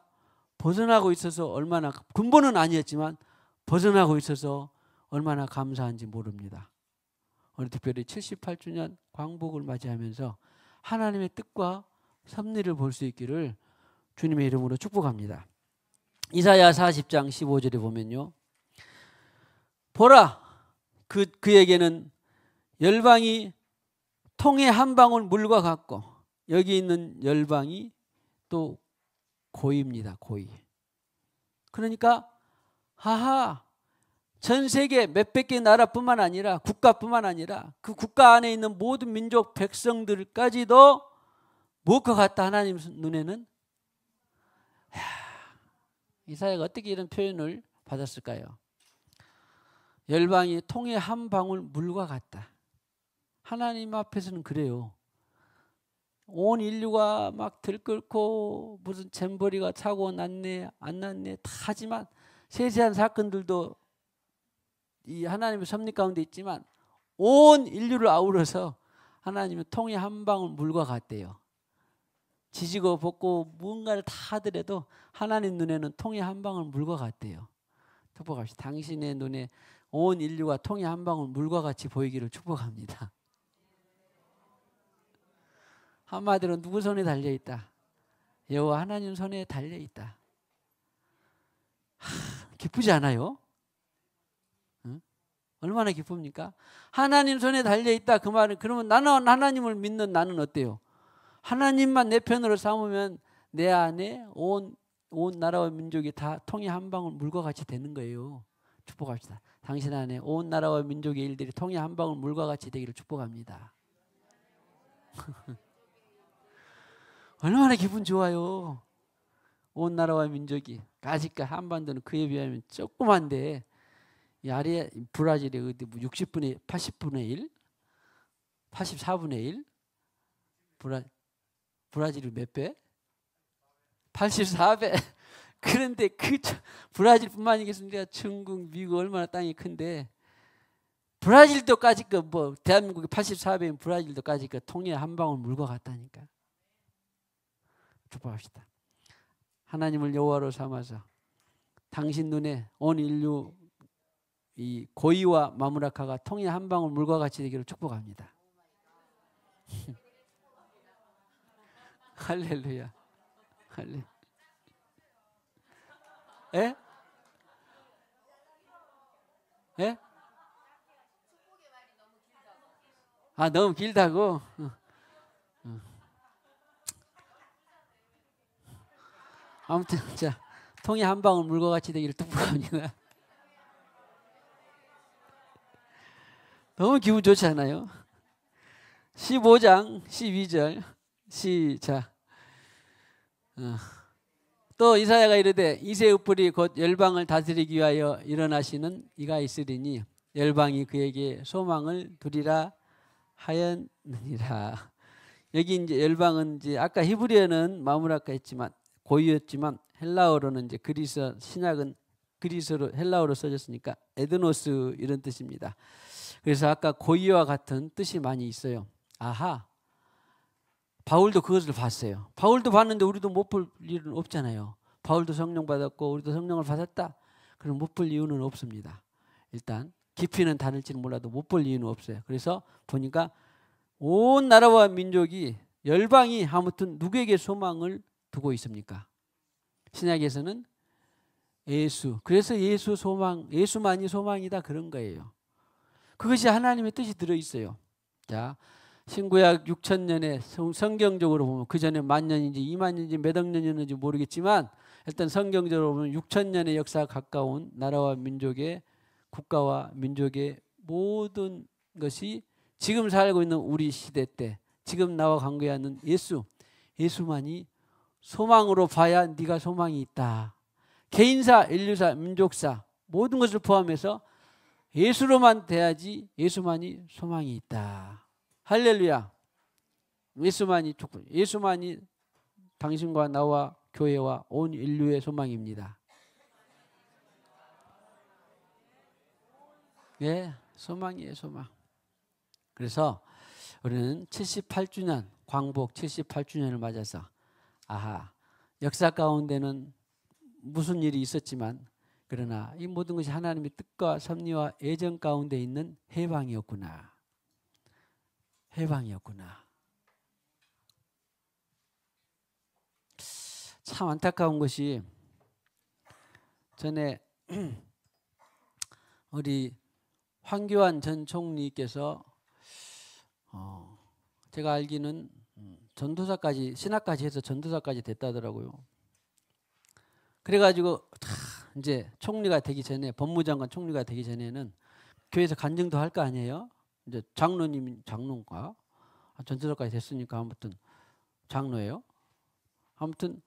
벗어나고 있어서 얼마나, 근본은 아니었지만 벗어나고 있어서 얼마나 감사한지 모릅니다. 오늘 특별히 78주년 광복을 맞이하면서 하나님의 뜻과 섭리를 볼 수 있기를 주님의 이름으로 축복합니다. 이사야 40장 15절에 보면요, 보라, 그에게는 열방이 통에 한 방울 물과 같고, 여기 있는 열방이 또 고입니다. 고이. 그러니까 전 세계 몇백 개 나라뿐만 아니라 국가뿐만 아니라 그 국가 안에 있는 모든 민족 백성들까지도 무엇과 같다, 하나님 눈에는? 이사야가 어떻게 이런 표현을 받았을까요? 열방이 통에 한 방울 물과 같다. 하나님 앞에서는 그래요. 온 인류가 막 들끓고 무슨 잼버리가 차고 났네 안 났네 다 하지만 세세한 사건들도 이 하나님의 섭리 가운데 있지만 온 인류를 아우러서 하나님은 통에 한 방울 물과 같대요. 지지고 볶고 무언가를 다 하더라도 하나님 눈에는 통에 한 방울 물과 같대요. 축복합시다. 당신의 눈에 온 인류가 통에 한 방울 물과 같이 보이기를 축복합니다. 한마디로 누구 손에 달려있다? 여호와 하나님 손에 달려있다. 기쁘지 않아요? 응? 얼마나 기쁩니까? 하나님 손에 달려있다 그 말은, 그러면 나는 하나님을 믿는 나는 어때요? 하나님만 내 편으로 삼으면 내 안에 온 나라와 민족이 다 통에 한 방울 물과 같이 되는 거예요. 축복합시다. 당신 안에 온 나라와 민족의 일들이 통에 한 방울 물과 같이 되기를 축복합니다. 얼마나 기분 좋아요. 온 나라와 민족이, 아직까지 한반도는 그에 비하면 조그만데 이 아래 브라질이 어디 60분의 80분의 1, 84분의 1, 브라질이 몇 배? 84배. 그런데 그 브라질뿐만 아니겠습니까? 중국, 미국 얼마나 땅이 큰데 브라질도까지 뭐 대한민국이 84배인 브라질도까지 통에 한 방울 물과 같다니까. 축복합시다. 하나님을 여호와로 삼아서 당신 눈에 온 인류 이 고이와 마무라카가 통에 한 방울 물과 같이 되기를 축복합니다. 할렐루야. 할렐루야. 예? 예? 아, 너무 길다고? 아무튼 자, 통에 한 방울 물과 같이 되기를 축복합니다. 너무 기분 좋지 않아요? 15장 12절 시작. 또 이사야가 이르되 이새의 뿔이 곧 열방을 다스리기 위하여 일어나시는 이가 있으리니 열방이 그에게 소망을 두리라 하였느니라. 여기 이제 열방은 이제 아까 히브리어는 마무라카 했지만 고유였지만 헬라어로는 이제 그리스 신약은 그리스로 헬라어로 써졌으니까 에드노스 이런 뜻입니다. 그래서 아까 고유와 같은 뜻이 많이 있어요. 아하. 바울도 그것을 봤어요. 바울도 봤는데 우리도 못 볼 일은 없잖아요. 바울도 성령 받았고 우리도 성령을 받았다. 그럼 못 볼 이유는 없습니다. 일단 깊이는 다를지는 몰라도 못 볼 이유는 없어요. 그래서 보니까 온 나라와 민족이 열방이 아무튼 누구에게 소망을 두고 있습니까? 신약에서는 예수. 그래서 예수 소망, 예수만이 소망이다 그런 거예요. 그것이 하나님의 뜻이 들어있어요. 자, 신구약 6,000년에 성경적으로 보면 그 전에 10,000년인지 20,000년인지 몇 억 년이었는지 모르겠지만 일단 성경적으로 보면 6,000년의 역사가 가까운 나라와 민족의 국가와 민족의 모든 것이 지금 살고 있는 우리 시대 때 지금 나와 관계하는 예수만이 소망으로 봐야 네가 소망이 있다. 개인사, 인류사, 민족사 모든 것을 포함해서 예수로만 돼야지 예수만이 소망이 있다. 할렐루야. 예수만이 축복, 예수만이 당신과 나와 교회와 온 인류의 소망입니다. 예, 소망이에요, 소망. 그래서 우리는 78주년, 광복 78주년을 맞아서 아하, 역사 가운데는 무슨 일이 있었지만 그러나 이 모든 것이 하나님의 뜻과 섭리와 예정 가운데 있는 해방이었구나. 해방이었구나. 참 안타까운 것이 전에 우리 황교안 전 총리께서 제가 알기는 전도사까지 신학까지 해서 전도사까지 됐다더라고요. 그래가지고 이제 총리가 되기 전에 법무장관 총리가 되기 전에는 교회에서 간증도 할 거 아니에요. 이제 장로인가 전도사까지 됐으니까 아무튼 장로예요. 아무튼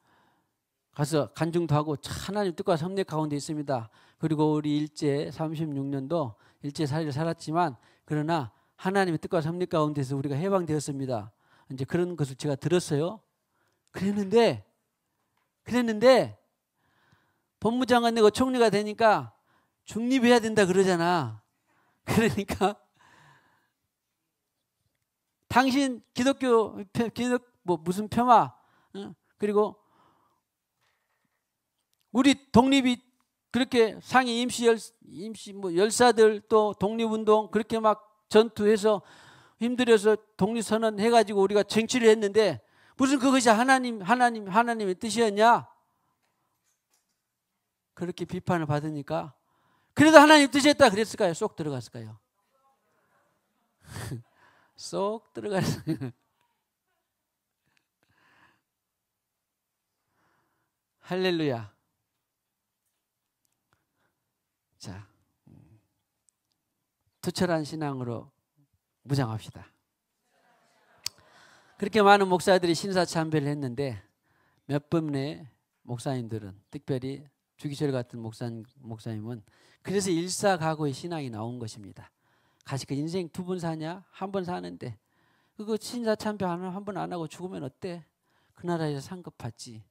가서 간증도 하고 하나님 뜻과 섭리 가운데 있습니다. 그리고 우리 일제 36년도 일제 사회를 살았지만 그러나 하나님의 뜻과 섭리 가운데서 우리가 해방되었습니다. 이제 그런 것을 제가 들었어요. 그랬는데 법무장관 되고 총리가 되니까 중립해야 된다 그러잖아. 그러니까 당신 기독교 무슨 폄하 그리고 우리 독립이 그렇게 상위 임시 열사들 또 독립운동 그렇게 막 전투해서 힘들어서 독립선언 해가지고 우리가 쟁취를 했는데 무슨 그것이 하나님의 뜻이었냐? 그렇게 비판을 받으니까 그래도 하나님 뜻이었다 그랬을까요? 쏙 들어갔을까요? 쏙 들어갔어요. 할렐루야. 자, 투철한 신앙으로 무장합시다. 그렇게 많은 목사들이 신사참배를 했는데 몇 분의 목사님들은 특별히 주기철 같은 목사님은 그래서 일사각오의 신앙이 나온 것입니다. 가시 그 인생 2번 사냐? 1번 사는데 그거 신사참배 한 번 안 하고 죽으면 어때? 그 나라에서 상급받지.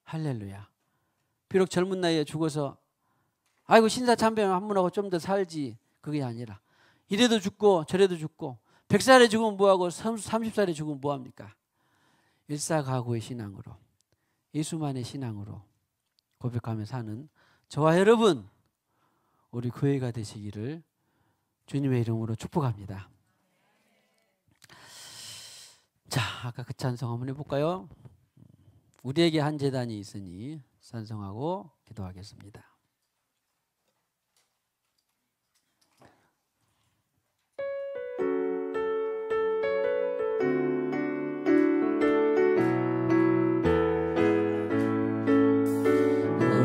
할렐루야. 비록 젊은 나이에 죽어서 아이고 신사참배 한 번 하고 좀 더 살지. 그게 아니라 이래도 죽고 저래도 죽고 100살에 죽으면 뭐하고 30살에 죽으면 뭐합니까? 일사각오의 신앙으로 예수만의 신앙으로 고백하며 사는 저와 여러분 우리 교회가 되시기를 주님의 이름으로 축복합니다. 자, 아까 그 찬송 한번 해볼까요? 우리에게 한 제단이 있으니 찬송하고 기도하겠습니다.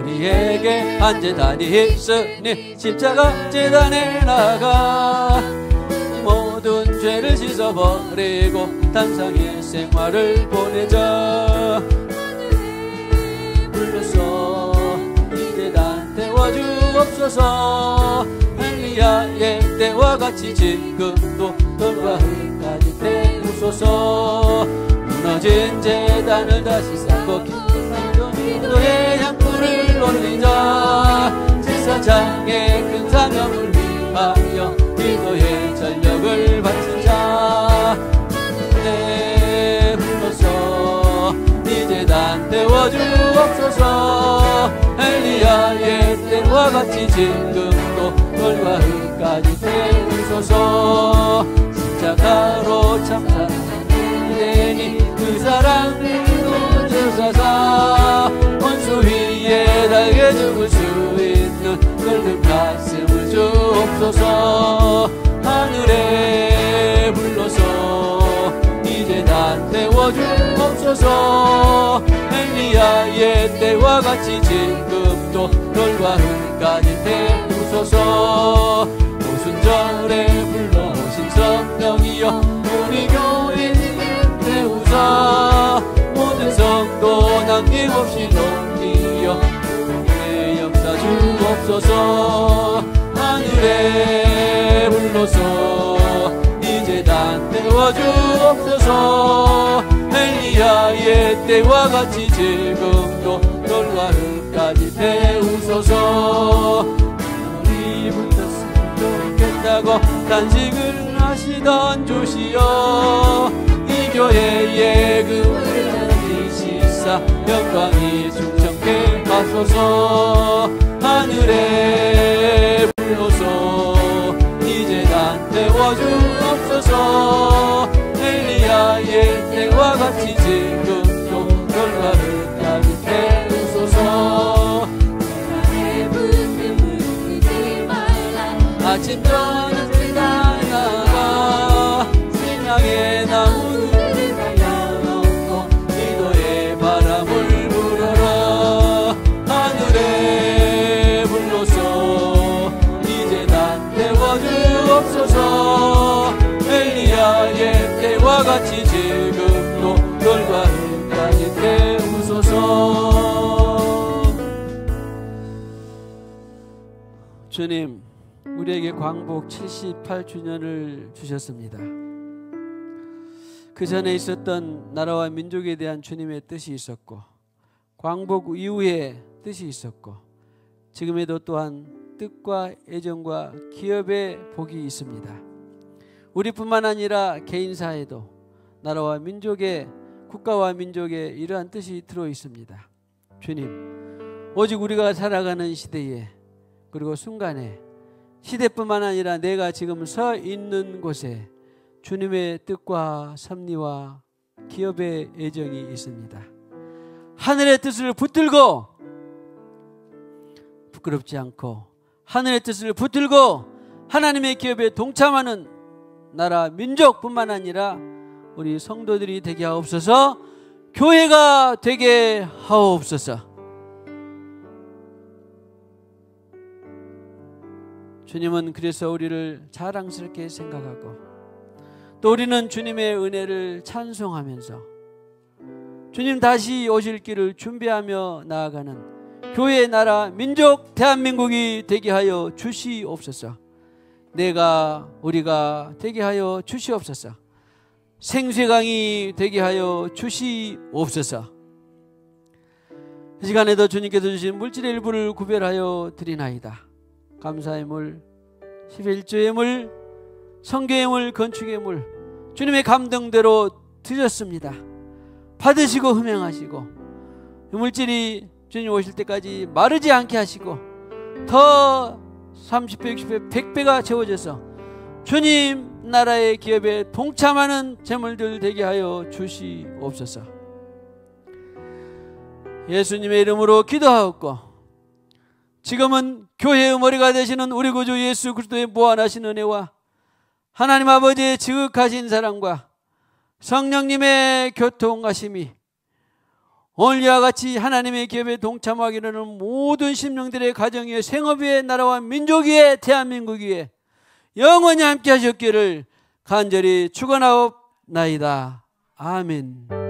우리에게 한 제단이 있으니 십자가 제단에 나가 모든 죄를 씻어버리고 단상의 생활을 보내자. 불러서 이제 난 태워주옵소서. 엘리야의 때와 같이 지금도 돌과 흙까지 태우소서. 무너진 제단을 다시 쌓고 기도의 향불을 올리자. 제사장의 큰 사명을 위하여 기도의 전력을 바치자. 네, 불러서 이제 난 태워주옵소서. 엘리야의 때와 같이 지금도 돌과 흙까지 태우소서. 십자가로 참사되니 그 사랑으로 주사사. 원수 위에 달게 죽을 수 있는 늙은 가슴을 주옵소서. 하늘에 불러서 이제 난 태워주옵소서. 엘리야의 때와 같이 지금도 돌과 흙까지 태우소서. 오순절에 불러오신 성령이여 우리 교회 태우사. 모든 성도 남김없이 넘기여 내 역사 주옵소서. 하늘에 불러서 이제 난 태워주옵소서. 엘리야의 때와 같이 지금도 돌과 흙까지 태우소서. 우리 붙었으면 좋겠다고 단식을 하시던 주시여 이 교회의 금을 지시사 영광이 충성케 하소서. 하늘에 불러서 이제 난 태워주옵소서. 엘리야의 때와 같이 지금도 돌과 흙까지 태우소서. 아침 저녁 나가 신앙의 나무를 가려놓고 기도의 바람을 불어라. 하늘에 불러서 이제 난 태워주옵소서. 엘리야의 때와 같이 지금도 돌과 흙까지 태우소서. 주님, 우리에게 광복 78주년을 주셨습니다. 그 전에 있었던 나라와 민족에 대한 주님의 뜻이 있었고, 광복 이후에 뜻이 있었고, 지금에도 또한 뜻과 애정과 기업의 복이 있습니다. 우리뿐만 아니라 개인사에도 나라와 민족의, 국가와 민족의 이러한 뜻이 들어 있습니다. 주님, 오직 우리가 살아가는 시대에, 그리고 순간에, 시대뿐만 아니라 내가 지금 서 있는 곳에 주님의 뜻과 섭리와 기업의 애정이 있습니다. 하늘의 뜻을 붙들고 부끄럽지 않고 하늘의 뜻을 붙들고 하나님의 기업에 동참하는 나라 민족뿐만 아니라 우리 성도들이 되게 하옵소서. 교회가 되게 하옵소서. 주님은 그래서 우리를 자랑스럽게 생각하고 또 우리는 주님의 은혜를 찬송하면서 주님 다시 오실 길을 준비하며 나아가는 교회, 나라, 민족, 대한민국이 되게 하여 주시옵소서. 우리가 되게 하여 주시옵소서. 생수강이 되게 하여 주시옵소서. 이 시간에도 주님께서 주신 물질의 일부를 구별하여 드리나이다. 감사의 물, 11조의 물, 성교의 물, 건축의 물, 주님의 감동대로 드렸습니다. 받으시고 흠양하시고 이 물질이 주님 오실 때까지 마르지 않게 하시고 더 30배, 60배, 100배가 채워져서 주님 나라의 기업에 동참하는 재물들 되게 하여 주시옵소서. 예수님의 이름으로 기도하옵고 지금은 교회의 머리가 되시는 우리 구주 예수 그리스도의 무한하신 은혜와 하나님 아버지의 지극하신 사랑과 성령님의 교통하심이 오늘과 같이 하나님의 기업에 동참하기를 하는 모든 심령들의 가정 위에, 생업 위에, 나라와 민족 위에, 대한민국 위에 영원히 함께 하셨기를 간절히 축원하옵나이다. 아멘.